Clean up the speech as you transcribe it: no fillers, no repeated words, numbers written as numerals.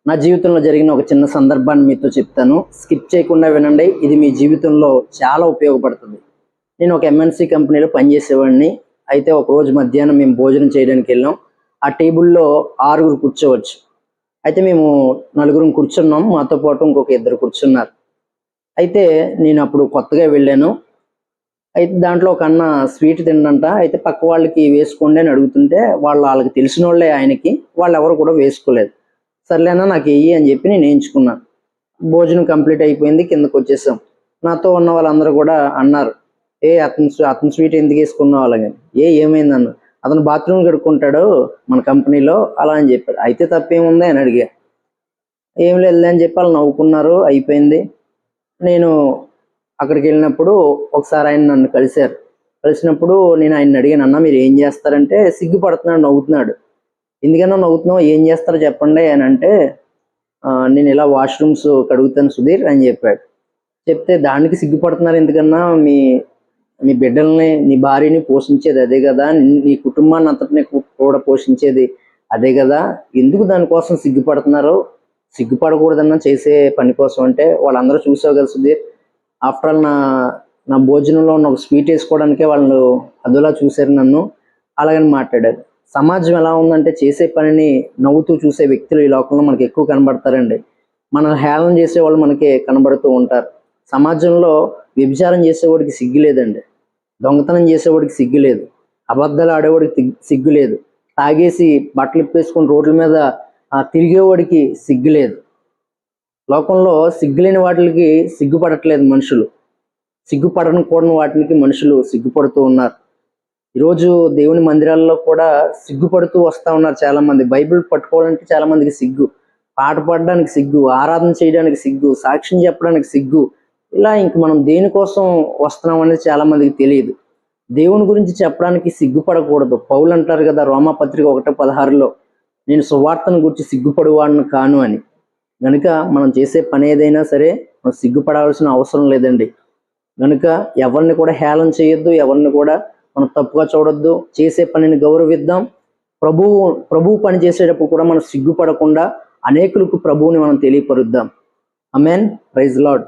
నా జీవితంలో జరిగిన ఒక చిన్న సందర్భాన్ని మీతో చెప్తాను. స్కిప్ చేయకుండా వినండి. ఇది మీ జీవితంలో చాలా ఉపయోగపడుతుంది. నేను ఒక ఎంఎన్‌సి కంపెనీలో పనిచేసేవాడిని. అయితే ఒకరోజు మధ్యాహ్నం మేము భోజనం చేయడానికి వెళ్ళాం. ఆ టేబుల్‌లో 6 కూర్చోవచ్చు. అయితే మేము నలుగురం కూర్చున్నాం. మాతో పాటు ఇంకొక ఇద్దరు కూర్చున్నారు. అయితే నేను అప్పుడు కొత్తగా వెళ్ళాను. అయితే దాంట్లో ఒక అన్న స్వీట్ తినడంట. అయితే పక్క వాళ్ళకి వేసుకోండి అని అడుగుతుంటే వాళ్ళకి తెలిసినోళ్ళే ఆయనకి. వాళ్ళెవరు కూడా వేసుకోలేదు. సర్లే అన్న నాకు ఎయ్యి అని చెప్పి నేను వేయించుకున్నాను. భోజనం కంప్లీట్ అయిపోయింది. కిందకొచ్చేసాం. నాతో ఉన్న వాళ్ళందరూ కూడా అన్నారు, అతని స్వీట్ ఎందుకు వేసుకున్నావు అలాగని. ఏమైందన్న. అతను బాత్రూమ్ కడుక్కుంటాడు మన కంపెనీలో అలా అని చెప్పారు. అయితే తప్పేముంది అని అడిగా. ఏం లేదులే అని చెప్పి వాళ్ళు నవ్వుకున్నారు. అయిపోయింది. నేను అక్కడికి వెళ్ళినప్పుడు ఒకసారి ఆయన నన్ను కలిసినప్పుడు నేను ఆయన్ని అడిగాను, అన్న మీరు ఏం చేస్తారంటే సిగ్గుపడుతున్నాడు, నవ్వుతున్నాడు. ఎందుకన్నా నవ్వుతున్నావు, ఏం చేస్తారో చెప్పండి అని అంటే నేను ఇలా వాష్రూమ్స్ కడుగుతాను సుధీర్ అని చెప్పాడు. చెప్తే దానికి సిగ్గుపడుతున్నారు ఎందుకన్నా, మీ మీ బిడ్డల్ని నీ భార్యని పోషించేది అదే కదా, నీ కుటుంబాన్ని అంతటిని కూడా పోషించేది అదే కదా, ఎందుకు దానికోసం సిగ్గుపడుతున్నారు, సిగ్గుపడకూడదన్నా చేసే పని కోసం అంటే వాళ్ళందరూ చూసావు కదా సుధీర్, ఆఫ్టర్ ఆల్ నా భోజనంలో ఉన్న ఒక స్వీట్ వేసుకోవడానికే వాళ్ళు అదోలా చూశారు నన్ను అలాగని మాట్లాడారు. సమాజం ఎలా ఉందంటే చేసే పనిని నవ్వుతూ చూసే వ్యక్తులు ఈ లోకంలో మనకి ఎక్కువ కనబడతారండి. మనల్ని హేళన చేసేవాళ్ళు మనకి కనబడుతూ ఉంటారు. సమాజంలో వ్యభిచారం చేసేవాడికి సిగ్గు లేదండి, దొంగతనం చేసేవాడికి సిగ్గు లేదు, అబద్ధాలు ఆడేవాడికి సిగ్గు లేదు, తాగేసి బట్టలు ఇప్పేసుకుని రోడ్ల మీద తిరిగేవాడికి సిగ్గు లేదు. లోకంలో సిగ్గులేని వాటికి సిగ్గుపడట్లేదు మనుషులు, సిగ్గుపడకూడని వాటికి మనుషులు సిగ్గుపడుతూ ఉన్నారు. ఈరోజు దేవుని మందిరాల్లో కూడా సిగ్గుపడుతూ వస్తూ ఉన్నారు చాలామంది. బైబిల్ పట్టుకోవాలంటే చాలామందికి సిగ్గు, పాట పాడడానికి సిగ్గు, ఆరాధన చేయడానికి సిగ్గు, సాక్ష్యం చెప్పడానికి సిగ్గు. ఇలా ఇంక మనం దేనికోసం వస్తున్నాం అనేది చాలామందికి తెలియదు. దేవుని గురించి చెప్పడానికి సిగ్గుపడకూడదు. పౌలు అంటారు కదా రోమాపత్రిక 1:16లో, నేను సువార్తను గురించి సిగ్గుపడువాడిని కాను అని. కనుక మనం చేసే పని ఏదైనా సరే మనం సిగ్గుపడాల్సిన అవసరం లేదండి. కనుక ఎవరిని కూడా హేళన చేయొద్దు, ఎవరిని కూడా మనం తప్పుగా చూడొద్దు. చేసే పనిని గౌరవిద్దాం. ప్రభువు పని చేసేటప్పుడు కూడా మనం సిగ్గుపడకుండా అనేకులకు ప్రభువుని మనం తెలియపరుద్దాం. ఆమేన్. Praise lord.